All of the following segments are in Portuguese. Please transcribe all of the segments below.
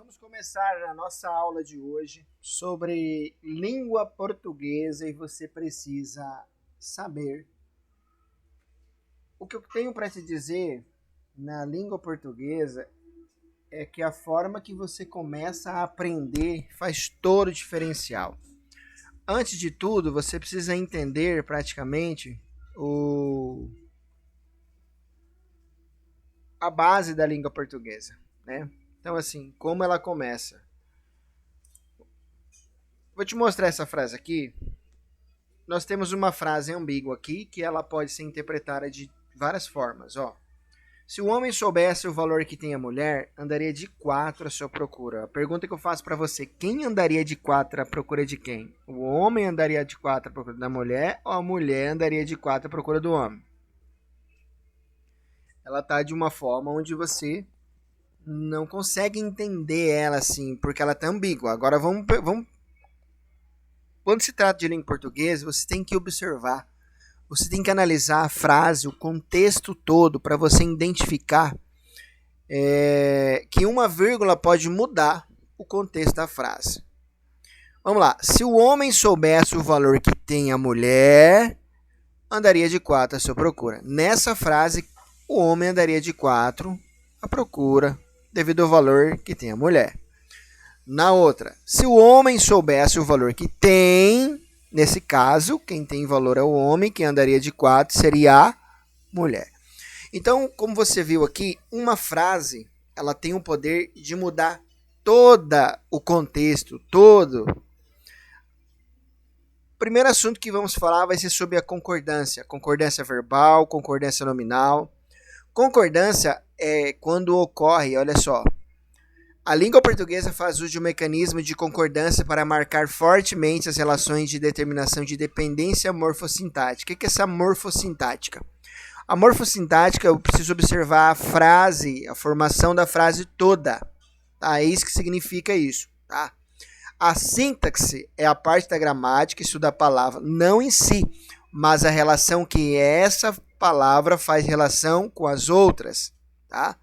Vamos começar a nossa aula de hoje sobre língua portuguesa e você precisa saber o que eu tenho para te dizer na língua portuguesa é que a forma que você começa a aprender faz todo o diferencial. Antes de tudo, você precisa entender praticamente a base da língua portuguesa, né? Então, assim, como ela começa? Vou te mostrar essa frase aqui. Nós temos uma frase ambígua aqui que ela pode ser interpretada de várias formas. Ó, se o homem soubesse o valor que tem a mulher, andaria de 4 à sua procura. A pergunta que eu faço para você, quem andaria de 4 à procura de quem? O homem andaria de 4 à procura da mulher ou a mulher andaria de 4 à procura do homem? Ela tá de uma forma onde você não consegue entender ela assim, porque ela tá ambígua. Agora vamos quando se trata de língua portuguesa, você tem que observar, você tem que analisar a frase, o contexto todo, para você identificar que uma vírgula pode mudar o contexto da frase. Vamos lá. Se o homem soubesse o valor que tem a mulher, andaria de 4 à sua procura. Nessa frase, o homem andaria de 4 à procura, devido ao valor que tem a mulher. Na outra, se o homem soubesse o valor que tem, nesse caso, quem tem valor é o homem, quem andaria de 4 seria a mulher. Então, como você viu aqui, uma frase, ela tem o poder de mudar todo o contexto, todo. O primeiro assunto que vamos falar vai ser sobre a concordância. Concordância verbal, concordância nominal. Concordância é quando ocorre, olha só, a língua portuguesa faz uso de um mecanismo de concordância para marcar fortemente as relações de determinação de dependência morfossintática. O que é essa morfossintática? A morfossintática, eu preciso observar a frase, a formação da frase toda. Tá? É isso que significa isso. Tá? A sintaxe é a parte da gramática, estuda a palavra, não em si, mas a relação que essa palavra faz relação com as outras, tá?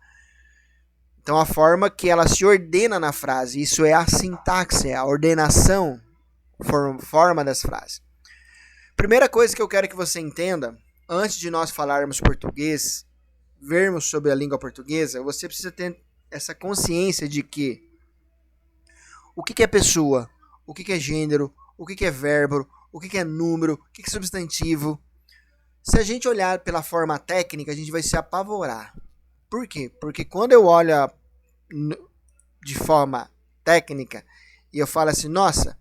Então, a forma que ela se ordena na frase, isso é a sintaxe, a ordenação, forma das frases. Primeira coisa que eu quero que você entenda, antes de nós falarmos português, vermos sobre a língua portuguesa, você precisa ter essa consciência de que o que é pessoa, o que é gênero, o que é verbo, o que é número, o que é substantivo. Se a gente olhar pela forma técnica, a gente vai se apavorar. Por quê? Porque quando eu olho de forma técnica e eu falo assim, nossa,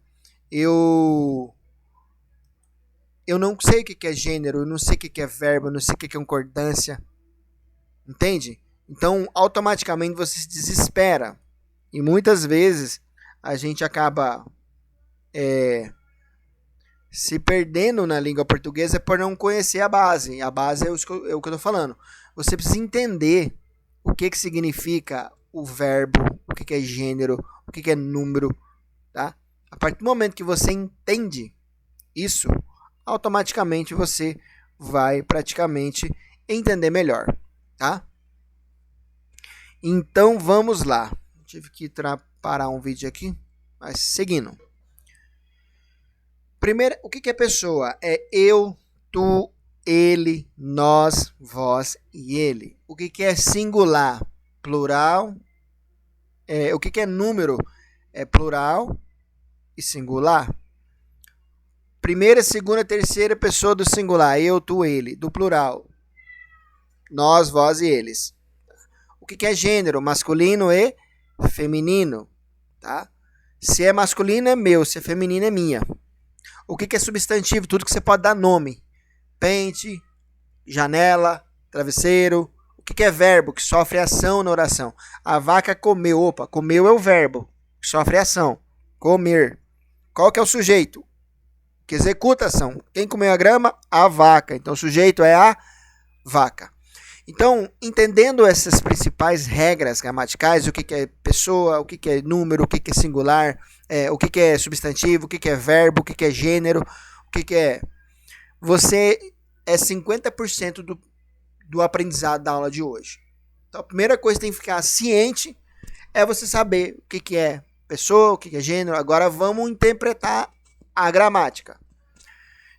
eu não sei o que é gênero, eu não sei o que é verbo, eu não sei o que é concordância. Entende? Então, automaticamente você se desespera. E muitas vezes a gente acaba se perdendo na língua portuguesa por não conhecer a base. A base é o que eu estou falando. Você precisa entender o que significa o verbo, o que é gênero, o que é número. Tá? A partir do momento que você entende isso, automaticamente você vai praticamente entender melhor. Tá? Então vamos lá. Tive que parar um vídeo aqui, mas seguindo. Primeiro, o que é pessoa? É eu, tu, ele, nós, vós e ele. O que é singular? Plural. O que é número? É plural e singular. Primeira, segunda, terceira pessoa do singular. Eu, tu, ele. Do plural. Nós, vós e eles. O que é gênero? Masculino e feminino. Tá? Se é masculino é meu, se é feminino é minha. O que é substantivo? Tudo que você pode dar nome. Pente, janela, travesseiro. O que é verbo? Que sofre ação na oração. A vaca comeu. Opa, comeu é o verbo. Que sofre ação. Comer. Qual que é o sujeito? Que executa a ação. Quem comeu a grama? A vaca. Então o sujeito é a vaca. Então, entendendo essas principais regras gramaticais, o que é pessoa, o que é número, o que é singular, o que é substantivo, o que é verbo, o que é gênero, o que é... Você é 50% do aprendizado da aula de hoje. Então, a primeira coisa que tem que ficar ciente é você saber o que é pessoa, o que é gênero. Agora vamos interpretar a gramática.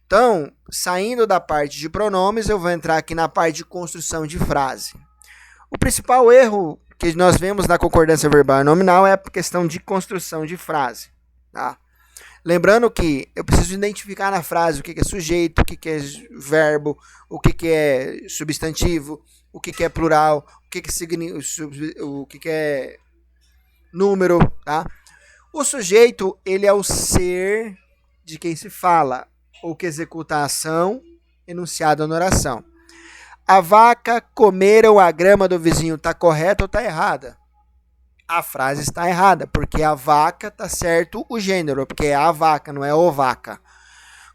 Então, saindo da parte de pronomes, eu vou entrar aqui na parte de construção de frase. O principal erro que nós vemos na concordância verbal e nominal é a questão de construção de frase. Tá? Lembrando que eu preciso identificar na frase o que é sujeito, o que é verbo, o que é substantivo, o que é plural, o que é número. Tá? O sujeito, ele é o ser de quem se fala, ou que executa a ação enunciada na oração. A vaca comeram a grama do vizinho, está correta ou está errada? A frase está errada, porque a vaca está certo o gênero, porque é a vaca, não é o vaca.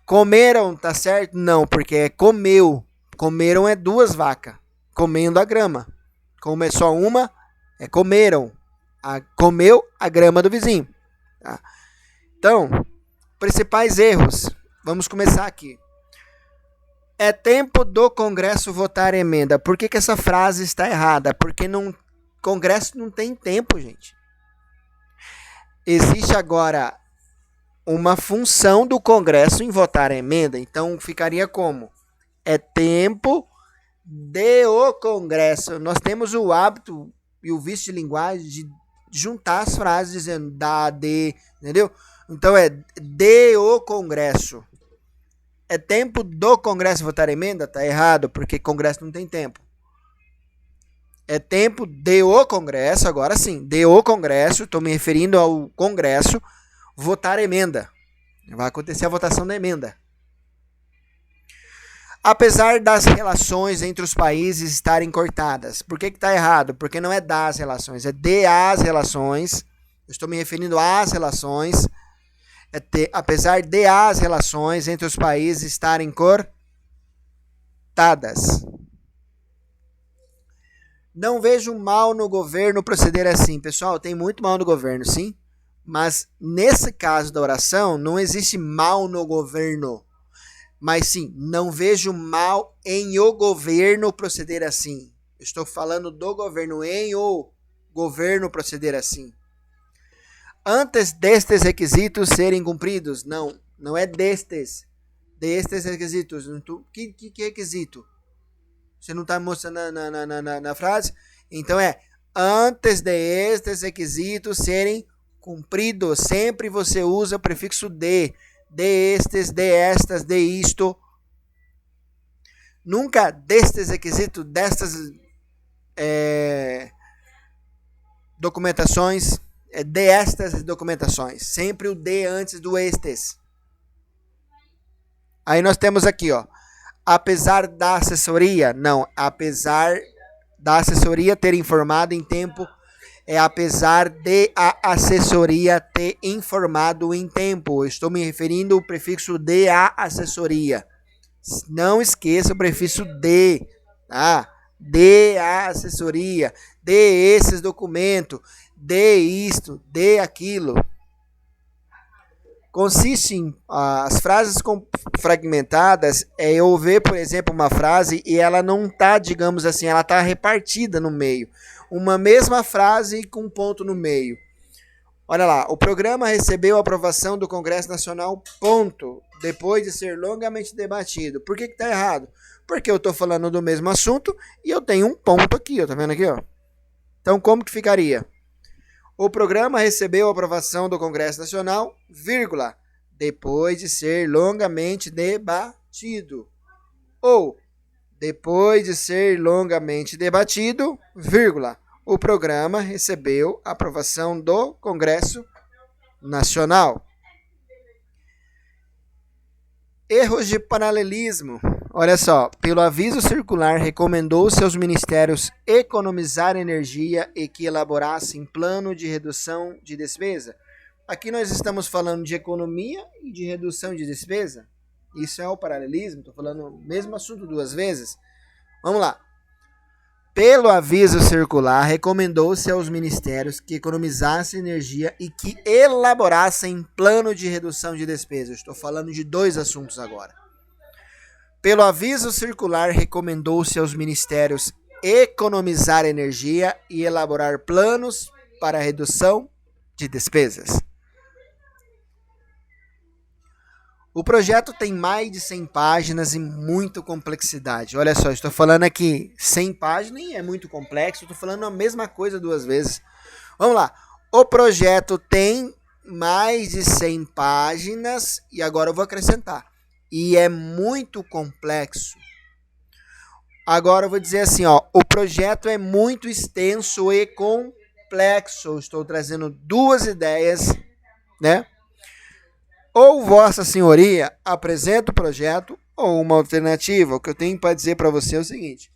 Comeram, está certo? Não, porque é comeu. Comeram é duas vacas, comendo a grama. Como é só uma, é comeram. Comeu a grama do vizinho. Tá? Então, principais erros. Vamos começar aqui. É tempo do Congresso votar emenda. Por que essa frase está errada? Porque Congresso não tem tempo, gente. Existe agora uma função do Congresso em votar emenda. Então, ficaria como? É tempo de o Congresso. Nós temos o hábito e o vício de linguagem de juntar as frases dizendo da, de, entendeu? Então, é de o Congresso. É tempo do Congresso votar emenda? Tá errado, porque Congresso não tem tempo. É tempo de o Congresso, agora sim, de o Congresso, estou me referindo ao Congresso, votar emenda. Vai acontecer a votação da emenda. Apesar das relações entre os países estarem cortadas. Por que está errado? Porque não é das relações, é de as relações. Eu estou me referindo às relações. Apesar de as relações entre os países estarem cortadas. Não vejo mal no governo proceder assim. Pessoal, tem muito mal no governo, sim. Mas nesse caso da oração, não existe mal no governo. Mas sim, não vejo mal em o governo proceder assim. Estou falando do governo, em o governo proceder assim. Antes destes requisitos serem cumpridos. Não é destes. Destes requisitos. Que requisito? Você não está mostrando na frase? Então é, antes de estes requisitos serem cumpridos, sempre você usa o prefixo de estes, de estas, de isto. Nunca destes requisitos, destas documentações, de estas documentações. Sempre o de antes do estes. Aí nós temos aqui, ó. Apesar da assessoria, não, apesar da assessoria ter informado em tempo, é apesar de a assessoria ter informado em tempo. Eu estou me referindo ao prefixo de a assessoria. Não esqueça o prefixo de, tá? De a assessoria, de esses documentos, de isto, de aquilo. Consiste em as frases fragmentadas é eu ver, por exemplo, uma frase e ela não está, digamos assim, ela está repartida no meio. Uma mesma frase com um ponto no meio. Olha lá, o programa recebeu a aprovação do Congresso Nacional, ponto, depois de ser longamente debatido. Por que está errado? Porque eu estou falando do mesmo assunto e eu tenho um ponto aqui, ó, tá vendo aqui, ó? Então, como que ficaria? O programa recebeu a aprovação do Congresso Nacional, vírgula, depois de ser longamente debatido. Ou, depois de ser longamente debatido, vírgula, o programa recebeu a aprovação do Congresso Nacional. Erros de paralelismo. Olha só, pelo aviso circular, recomendou-se aos ministérios economizar energia e que elaborassem plano de redução de despesa. Aqui nós estamos falando de economia e de redução de despesa. Isso é o paralelismo, estou falando o mesmo assunto duas vezes. Vamos lá. Pelo aviso circular, recomendou-se aos ministérios que economizassem energia e que elaborassem plano de redução de despesa. Estou falando de dois assuntos agora. Pelo aviso circular, recomendou-se aos ministérios economizar energia e elaborar planos para a redução de despesas. O projeto tem mais de 100 páginas e muita complexidade. Olha só, estou falando aqui 100 páginas e é muito complexo, estou falando a mesma coisa 2 vezes. Vamos lá. O projeto tem mais de 100 páginas e agora eu vou acrescentar. E é muito complexo. Agora eu vou dizer assim, ó, o projeto é muito extenso e complexo. Estou trazendo 2 ideias, né? Ou Vossa Senhoria apresenta o projeto ou uma alternativa. O que eu tenho para dizer para você é o seguinte: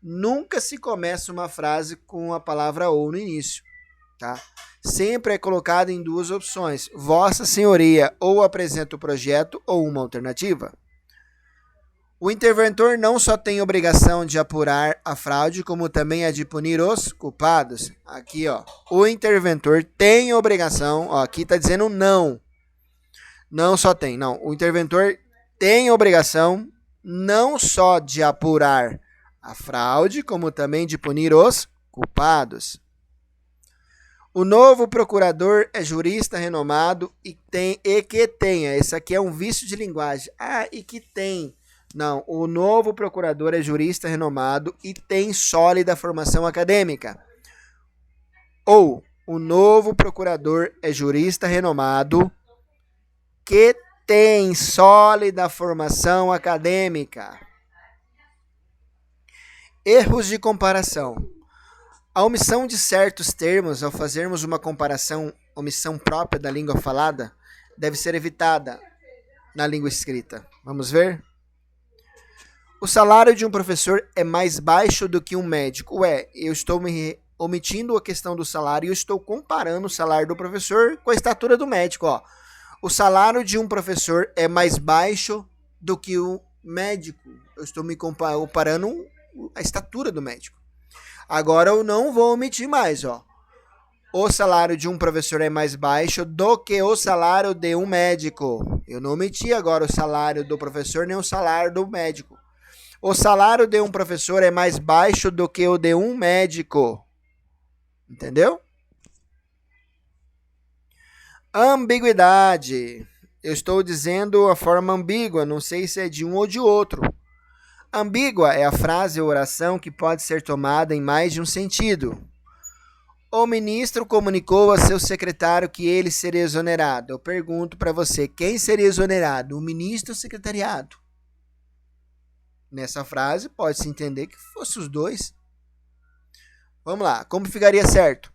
nunca se começa uma frase com a palavra ou no início, tá? Sempre é colocado em 2 opções: Vossa Senhoria ou apresenta o projeto ou uma alternativa. O interventor não só tem obrigação de apurar a fraude, como também a de punir os culpados. Aqui, ó, o interventor tem obrigação, ó, aqui está dizendo não. Não só tem, não. O interventor tem obrigação não só de apurar a fraude, como também de punir os culpados. O novo procurador é jurista renomado e que tenha. Esse aqui é um vício de linguagem. Ah, e que tem. Não, o novo procurador é jurista renomado e tem sólida formação acadêmica. Ou, o novo procurador é jurista renomado que tem sólida formação acadêmica. Erros de comparação. A omissão de certos termos ao fazermos uma comparação, omissão própria da língua falada, deve ser evitada na língua escrita. Vamos ver? O salário de um professor é mais baixo do que um médico. Eu estou me omitindo a questão do salário e eu estou comparando o salário do professor com a estatura do médico. Ó. O salário de um professor é mais baixo do que o médico. Eu estou me comparando a estatura do médico. Agora eu não vou omitir mais. Ó. O salário de um professor é mais baixo do que o salário de um médico. Eu não omiti agora o salário do professor nem o salário do médico. O salário de um professor é mais baixo do que o de um médico. Entendeu? Ambiguidade. Eu estou dizendo a forma ambígua, não sei se é de um ou de outro. Ambígua é a frase ou oração que pode ser tomada em mais de um sentido. O ministro comunicou a seu secretário que ele seria exonerado. Eu pergunto para você, quem seria exonerado? O ministro ou o secretariado? Nessa frase, pode-se entender que fosse os 2. Vamos lá, como ficaria certo?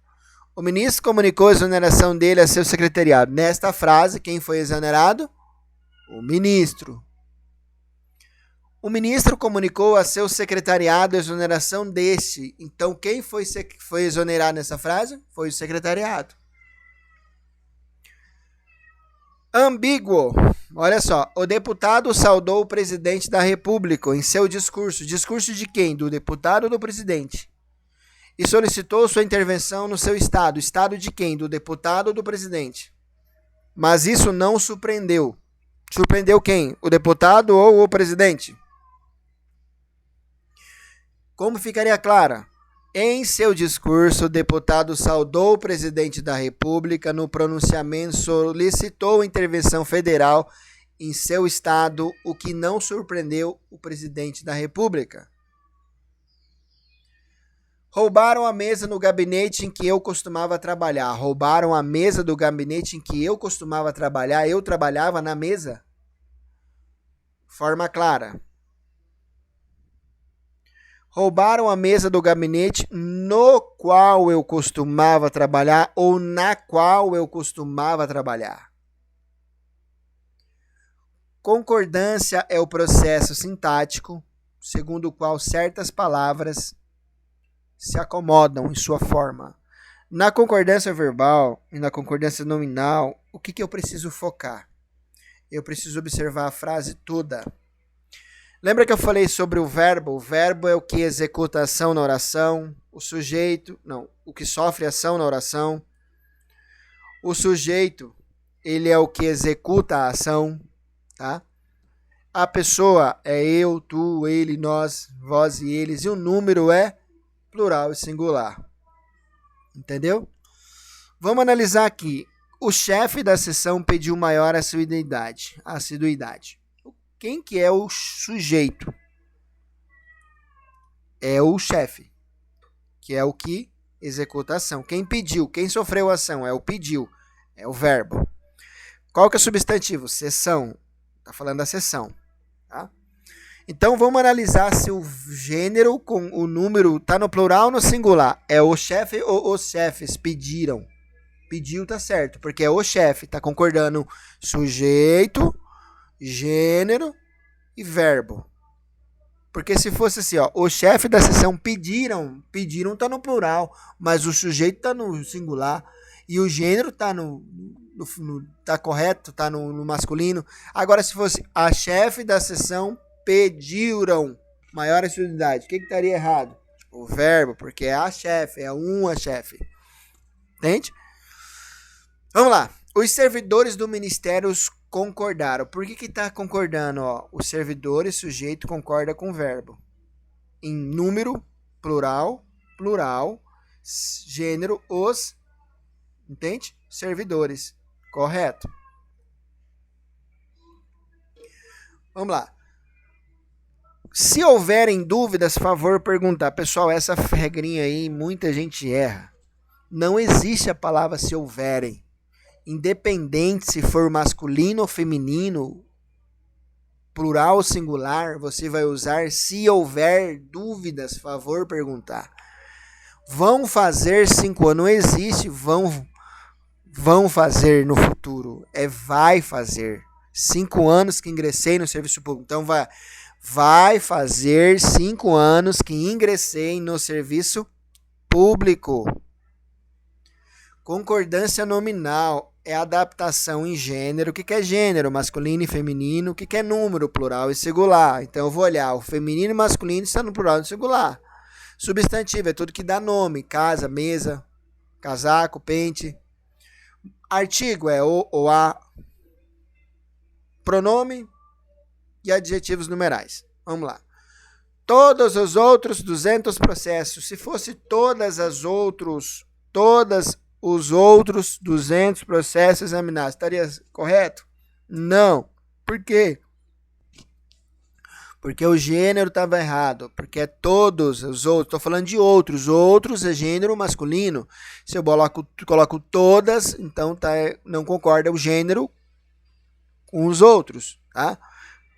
O ministro comunicou a exoneração dele a seu secretariado. Nesta frase, quem foi exonerado? O ministro. O ministro comunicou a seu secretariado a exoneração deste. Então, quem foi exonerado nessa frase? Foi o secretariado. Ambíguo. Olha só, o deputado saudou o presidente da República em seu discurso. Discurso de quem? Do deputado ou do presidente? E solicitou sua intervenção no seu estado. Estado de quem? Do deputado ou do presidente? Mas isso não surpreendeu. Surpreendeu quem? O deputado ou o presidente? Como ficaria clara? Em seu discurso, o deputado saudou o presidente da República. No pronunciamento, solicitou intervenção federal em seu estado, o que não surpreendeu o presidente da República. Roubaram a mesa no gabinete em que eu costumava trabalhar. Roubaram a mesa do gabinete em que eu costumava trabalhar. Eu trabalhava na mesa? Forma clara. Roubaram a mesa do gabinete no qual eu costumava trabalhar ou na qual eu costumava trabalhar. Concordância é o processo sintático segundo o qual certas palavras se acomodam em sua forma. Na concordância verbal e na concordância nominal, o que eu preciso focar? Eu preciso observar a frase toda. Lembra que eu falei sobre o verbo? O verbo é o que executa a ação na oração. O sujeito, não, o que sofre ação na oração. O sujeito, ele é o que executa a ação, tá? A pessoa é eu, tu, ele, nós, vós e eles. E o número é plural e singular. Entendeu? Vamos analisar aqui. O chefe da sessão pediu maior assiduidade. Quem que é o sujeito? É o chefe, que é o que executa a ação. Quem pediu, quem sofreu a ação é o pediu, é o verbo. Qual que é o substantivo? Sessão. Está falando da sessão. Tá? Então vamos analisar se o gênero com o número está no plural ou no singular. É o chefe ou os chefes pediram? Pediu tá certo, porque é o chefe, tá concordando sujeito, gênero e verbo. Porque se fosse assim, ó, o chefe da sessão pediram tá no plural, mas o sujeito tá no singular e o gênero tá tá correto, tá no masculino. Agora se fosse a chefe da sessão pediram maior assiduidade, o que estaria errado? O verbo, porque é a chefe, é uma chefe. Entende? Vamos lá. Os servidores do ministério concordaram. Por que está concordando? Ó, os servidores, sujeito, concorda com o verbo. Em número, plural, gênero, os, entende? Servidores. Correto. Vamos lá. Se houverem dúvidas, favor perguntar. Pessoal, essa regrinha aí, muita gente erra. Não existe a palavra se houverem. Independente se for masculino ou feminino, plural ou singular, você vai usar se houver dúvidas, favor perguntar. Vão fazer 5 anos, não existe vão fazer no futuro, é vai fazer. 5 anos que ingressei no serviço público, então vai fazer 5 anos que ingressei no serviço público. Concordância nominal é adaptação em gênero. O que é gênero? Masculino e feminino. O que é número? Plural e singular. Então eu vou olhar o feminino e masculino está no plural e no singular. Substantivo é tudo que dá nome. Casa, mesa, casaco, pente. Artigo é o ou a. Pronome e adjetivos numerais. Vamos lá. Todos os outros 200 processos. Se fosse todos os outros 200 processos examinados, estaria correto? Não. Por quê? Porque o gênero estava errado. Porque é todos os outros. Estou falando de outros. Outros é gênero masculino. Se eu coloco todas, então não concorda o gênero com os outros. Tá?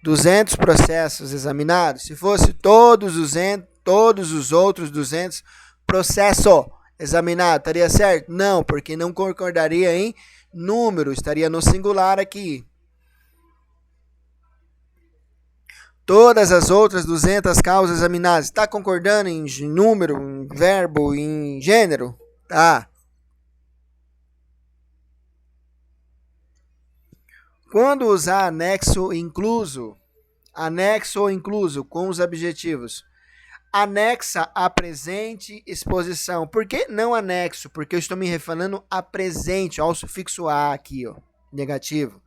200 processos examinados. Se fosse todos os outros 200 processos examinado, estaria certo? Não, porque não concordaria em número, estaria no singular aqui. Todas as outras 200 causas examinadas, está concordando em número, em verbo, em gênero? Tá. Quando usar anexo ou incluso com os adjetivos? Anexa a presente exposição. Por que não anexo? Porque eu estou me referindo a presente, ao sufixo a aqui, ó, negativo.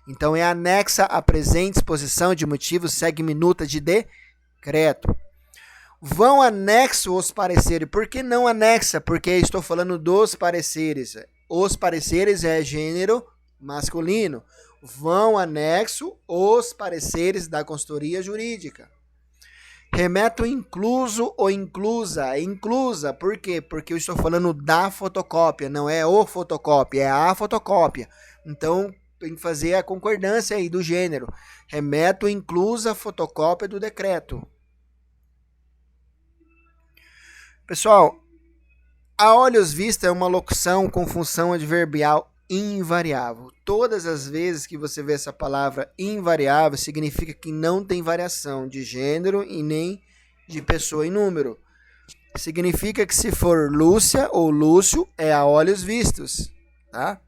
Então é anexa a presente exposição de motivos, segue minuta de decreto. Vão anexo os pareceres. Por que não anexa? Porque estou falando dos pareceres. Os pareceres é gênero masculino. Vão anexo os pareceres da consultoria jurídica. Remeto incluso ou inclusa. Inclusa, por quê? Porque eu estou falando da fotocópia, não é o fotocópia, é a fotocópia. Então, tem que fazer a concordância aí do gênero. Remeto inclusa fotocópia do decreto. Pessoal, a olhos vista é uma locução com função adverbial invariável. Todas as vezes que você vê essa palavra invariável, significa que não tem variação de gênero e nem de pessoa e número. Significa que se for Lúcia ou Lúcio, é a olhos vistos. Tá?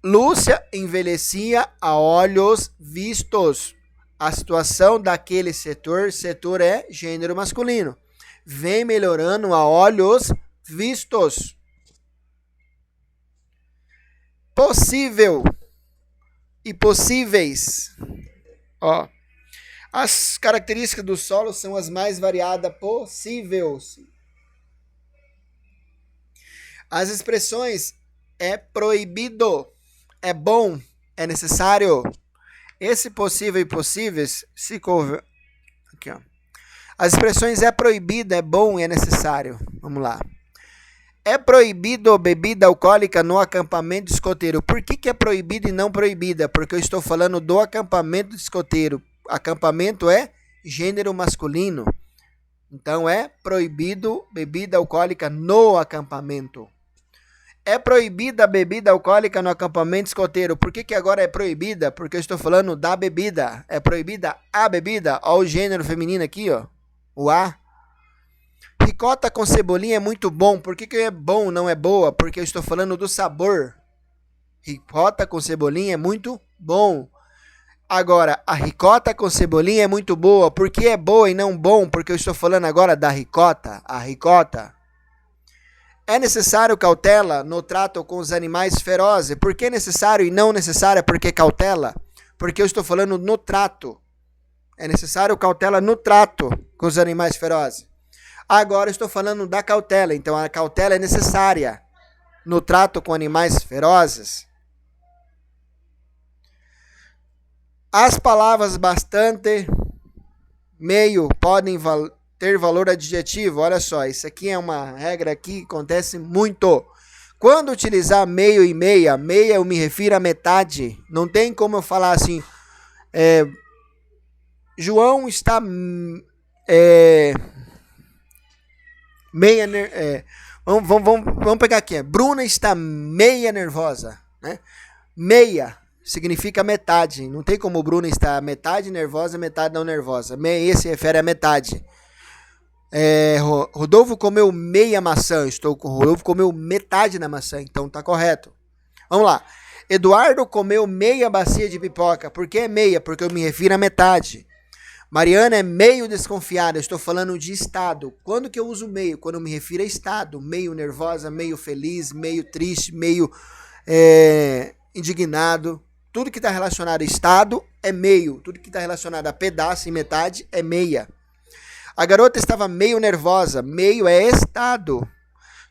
Lúcia envelhecia a olhos vistos. A situação daquele setor é gênero masculino. Vem melhorando a olhos vistos. Possível e possíveis. Ó, as características do solo são as mais variadas possíveis. As expressões é proibido, é bom, é necessário. Esse possível e possíveis se aqui, ó. As expressões é proibido, é bom e é necessário. Vamos lá. É proibido bebida alcoólica no acampamento escoteiro. Por que é proibido e não proibida? Porque eu estou falando do acampamento escoteiro. Acampamento é gênero masculino. Então é proibido bebida alcoólica no acampamento. É proibida a bebida alcoólica no acampamento escoteiro. Por que agora é proibida? Porque eu estou falando da bebida. É proibida a bebida. Olha o gênero feminino aqui, ó. O A. Ricota com cebolinha é muito bom. Por que é bom, não é boa? Porque eu estou falando do sabor. Ricota com cebolinha é muito bom. Agora, a ricota com cebolinha é muito boa. Por que é boa e não bom? Porque eu estou falando agora da ricota. A ricota. É necessário cautela no trato com os animais ferozes. Por que necessário e não necessário? Porque cautela? Porque eu estou falando no trato. É necessário cautela no trato com os animais ferozes. Agora estou falando da cautela. Então a cautela é necessária no trato com animais ferozes. As palavras bastante, meio podem ter valor adjetivo. Olha só, isso aqui é uma regra que acontece muito. Quando utilizar meio e meia, meia eu me refiro a metade. Não tem como eu falar assim, João está meia... vamos pegar aqui. Bruna está meia nervosa. Né? Meia significa metade. Não tem como Bruna estar metade nervosa, metade não nervosa. Meia se refere a metade. Rodolfo comeu meia maçã. Rodolfo comeu metade da maçã. Então tá correto. Vamos lá. Eduardo comeu meia bacia de pipoca. Por que é meia? Porque eu me refiro a metade. Mariana é meio desconfiada. Eu estou falando de estado. Quando que eu uso meio? Quando eu me refiro a estado. Meio nervosa, meio feliz, meio triste, meio indignado. Tudo que está relacionado a estado é meio. Tudo que está relacionado a pedaço e metade é meia. A garota estava meio nervosa. Meio é estado.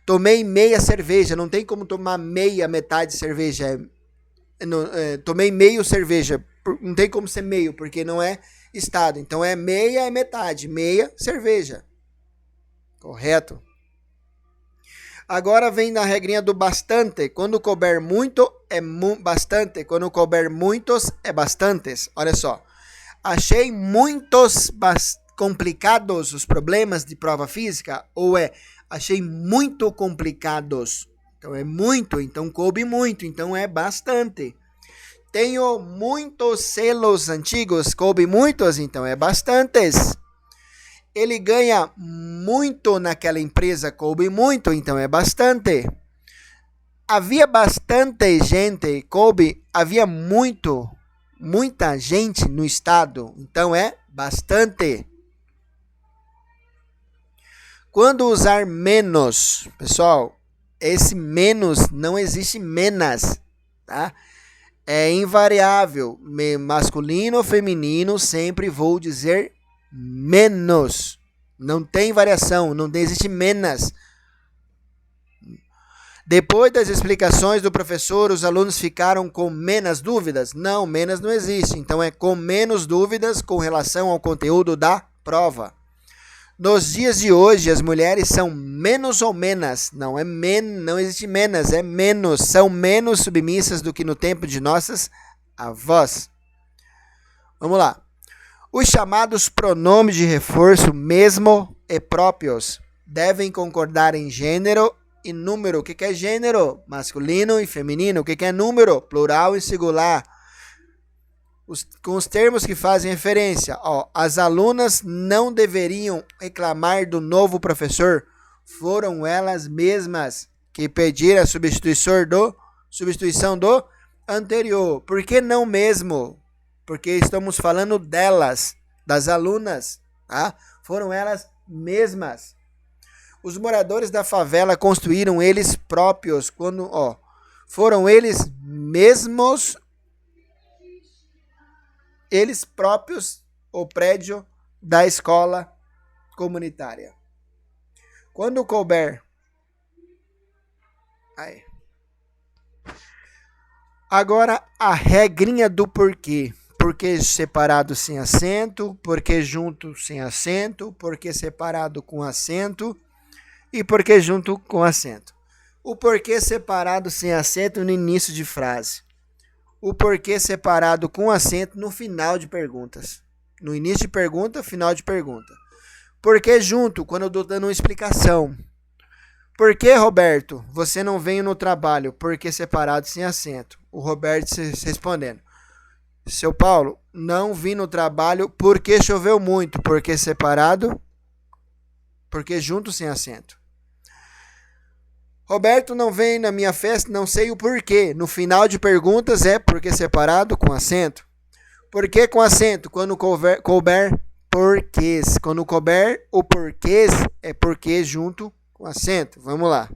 Tomei meia cerveja. Não tem como tomar meia metade de cerveja. Tomei meio cerveja. Não tem como ser meio, porque não é estado. Então é meia é metade. Meia cerveja. Correto? Agora vem na regrinha do bastante. Quando couber muito, é bastante. Quando couber muitos, é bastantes. Olha só. Achei muitos complicados os problemas de prova física. Ou achei muito complicados. Então é muito. Então coube muito. Então é bastante. Tenho muitos selos antigos. Coube muitos. Então é bastantes. Ele ganha muito naquela empresa, coube muito, então é bastante. Havia bastante gente, coube, havia muita gente no estado, então é bastante. Quando usar menos, pessoal, esse menos não existe menos, tá? É invariável, masculino ou feminino, sempre vou dizer menos. Não tem variação, não existe menos. Depois das explicações do professor, os alunos ficaram com menos dúvidas? Não, menos não existe. Então é com menos dúvidas com relação ao conteúdo da prova. Nos dias de hoje, as mulheres são menos ou menos. Não é não existe menos, é menos. São menos submissas do que no tempo de nossas avós. Vamos lá. Os chamados pronomes de reforço mesmo e próprios devem concordar em gênero e número. O que é gênero? Masculino e feminino. O que é número? Plural e singular. Com os termos que fazem referência. As alunas não deveriam reclamar do novo professor. Foram elas mesmas que pediram a substituição do anterior. Por que não mesmo? Porque estamos falando delas, das alunas, tá? Foram elas mesmas. Os moradores da favela construíram eles próprios, foram eles mesmos, eles próprios, o prédio da escola comunitária. Quando couber Aí. Agora, a regrinha do porquê. Porquê separado sem acento, porquê junto sem acento, porquê separado com acento e porquê junto com acento. O porquê separado sem acento no início de frase. O porquê separado com acento no final de perguntas. No início de pergunta, final de pergunta. Porquê junto, quando eu estou dando uma explicação. Por que, Roberto, você não veio no trabalho? Porquê separado sem acento. O Roberto respondendo. Seu Paulo, não vim no trabalho porque choveu muito. Porque separado, porque junto sem acento. Roberto não vem na minha festa, não sei o porquê. No final de perguntas é porque separado com acento. Porquê com acento? Quando couber porquês. Quando couber o porquês é porque junto com acento. Vamos lá.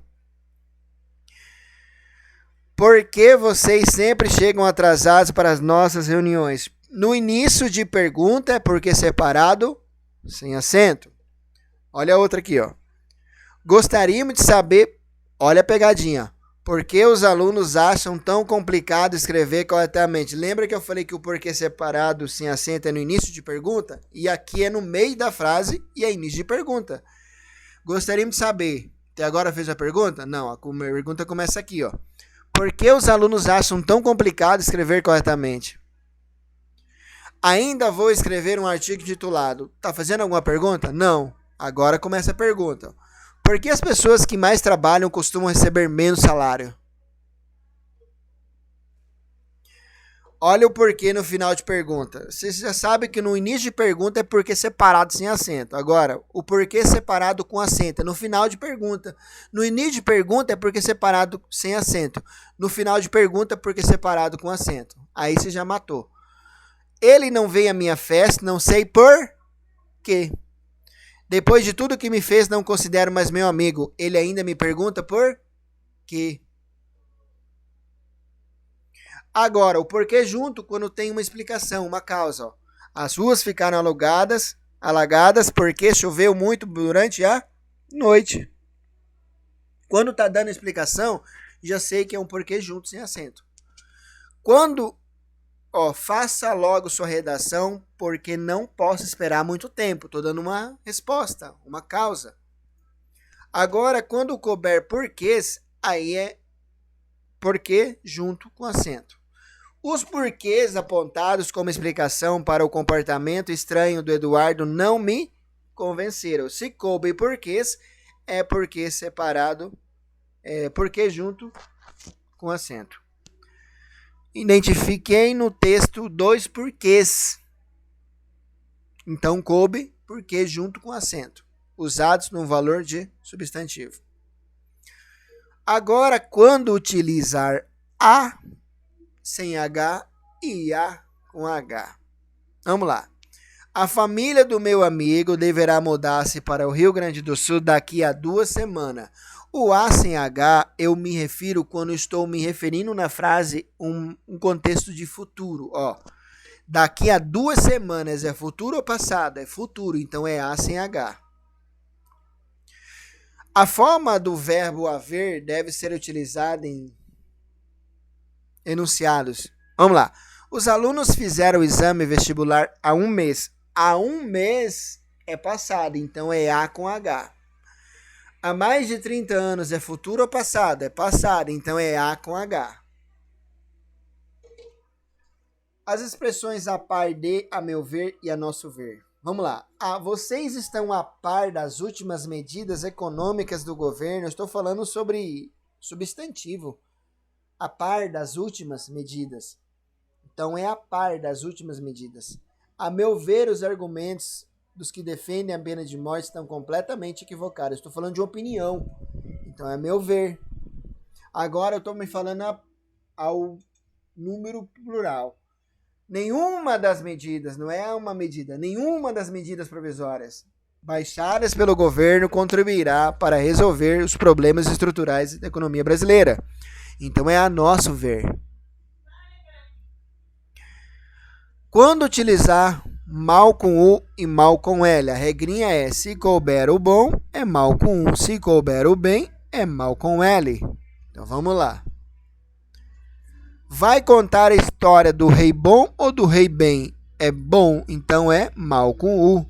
Por que vocês sempre chegam atrasados para as nossas reuniões? No início de pergunta é porque separado, sem acento. Olha a outra aqui, ó. Gostaríamos de saber, olha a pegadinha, por que os alunos acham tão complicado escrever corretamente? Lembra que eu falei que o porquê separado, sem acento é no início de pergunta? E aqui é no meio da frase e é início de pergunta. Gostaríamos de saber. Até agora fez a pergunta? Não, a pergunta começa aqui, ó. Por que os alunos acham tão complicado escrever corretamente? Ainda vou escrever um artigo titulado. Tá fazendo alguma pergunta? Não. Agora começa a pergunta. Por que as pessoas que mais trabalham costumam receber menos salário? Olha o porquê no final de pergunta. Você já sabe que no início de pergunta é porquê separado sem acento. Agora, o porquê separado com acento é no final de pergunta. No início de pergunta é porquê separado sem acento. No final de pergunta é porquê separado com acento. Aí você já matou. Ele não veio à minha festa, não sei por quê. Depois de tudo que me fez, não considero mais meu amigo. Ele ainda me pergunta por quê. Agora, o porquê junto quando tem uma explicação, uma causa. Ó. As ruas ficaram alagadas porque choveu muito durante a noite. Quando está dando explicação, já sei que é um porquê junto sem acento. Quando, faça logo sua redação porque não posso esperar muito tempo. Estou dando uma resposta, uma causa. Agora, quando couber porquês, aí é porquê junto com acento. Os porquês apontados como explicação para o comportamento estranho do Eduardo não me convenceram. Se coube porquês, é porque separado, porque junto com acento. Identifiquei no texto 2 porquês. Então, coube porque junto com acento, usados no valor de substantivo. Agora, quando utilizar a sem H e a com H. Vamos lá. A família do meu amigo deverá mudar-se para o Rio Grande do Sul daqui a 2 semanas. O A sem H eu me refiro quando estou me referindo na frase um contexto de futuro. Daqui a 2 semanas é futuro ou passado? É futuro, então é A sem H. A forma do verbo haver deve ser utilizada em enunciados. Vamos lá. Os alunos fizeram o exame vestibular há 1 mês. Há 1 mês é passado, então é A com H. Há mais de 30 anos é futuro ou passado? É passado, então é A com H. As expressões a par de, a meu ver e a nosso ver. Vamos lá. Vocês estão a par das últimas medidas econômicas do governo? Eu estou falando sobre substantivo. A par das últimas medidas. Então, é a par das últimas medidas. A meu ver, os argumentos dos que defendem a pena de morte estão completamente equivocados. Estou falando de opinião. Então, é a meu ver. Agora, eu estou me falando ao número plural. Nenhuma das medidas, não é uma medida, nenhuma das medidas provisórias baixadas pelo governo contribuirá para resolver os problemas estruturais da economia brasileira. Então é a nosso ver. Quando utilizar mal com U e mal com L, a regrinha é: se couber o bom, é mal com U. Se couber o bem, é mal com L. Então vamos lá. Vai contar a história do rei bom ou do rei bem? É bom, então é mal com U.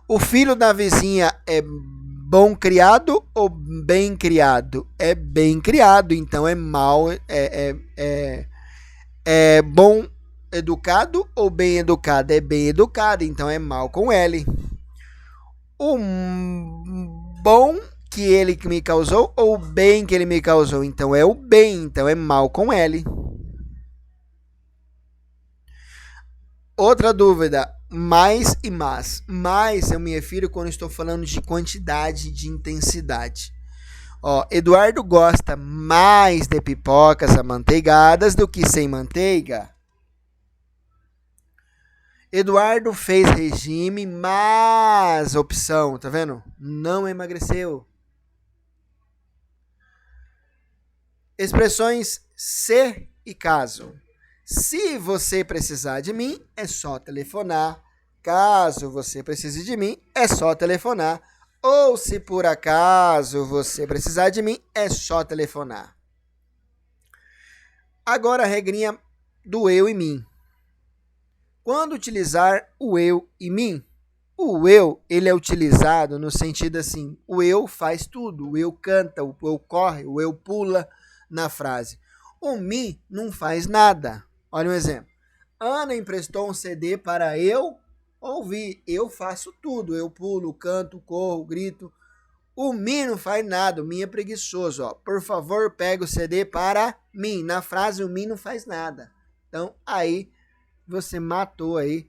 O filho da vizinha é bom criado ou bem criado? É bem criado, então é mal, é bom educado ou bem educado? É bem educado, então é mal com L. O bom que ele me causou ou o bem que ele me causou? Então é o bem, então é mal com L. Outra dúvida, mais e mas. Mais eu me refiro quando estou falando de quantidade, de intensidade. Ó, Eduardo gosta mais de pipocas amanteigadas do que sem manteiga. Eduardo fez regime, mas opção, tá vendo? Não emagreceu. Expressões se e caso. Se você precisar de mim, é só telefonar. Caso você precise de mim, é só telefonar. Ou se por acaso você precisar de mim, é só telefonar. Agora a regrinha do eu e mim. Quando utilizar o eu e mim, o eu, ele é utilizado no sentido assim, o eu faz tudo, o eu canta, o eu corre, o eu pula na frase. O mim não faz nada. Olha um exemplo. Ana emprestou um CD para eu ouvir. Eu faço tudo. Eu pulo, canto, corro, grito. O mim não faz nada. O mim é preguiçoso. Ó. Por favor, pega o CD para mim. Na frase, o mim não faz nada. Então, aí você matou aí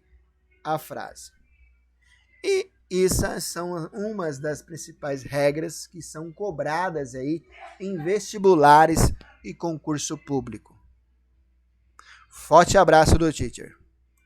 a frase. E essas são umas das principais regras que são cobradas aí em vestibulares e concurso público. Forte abraço do teacher.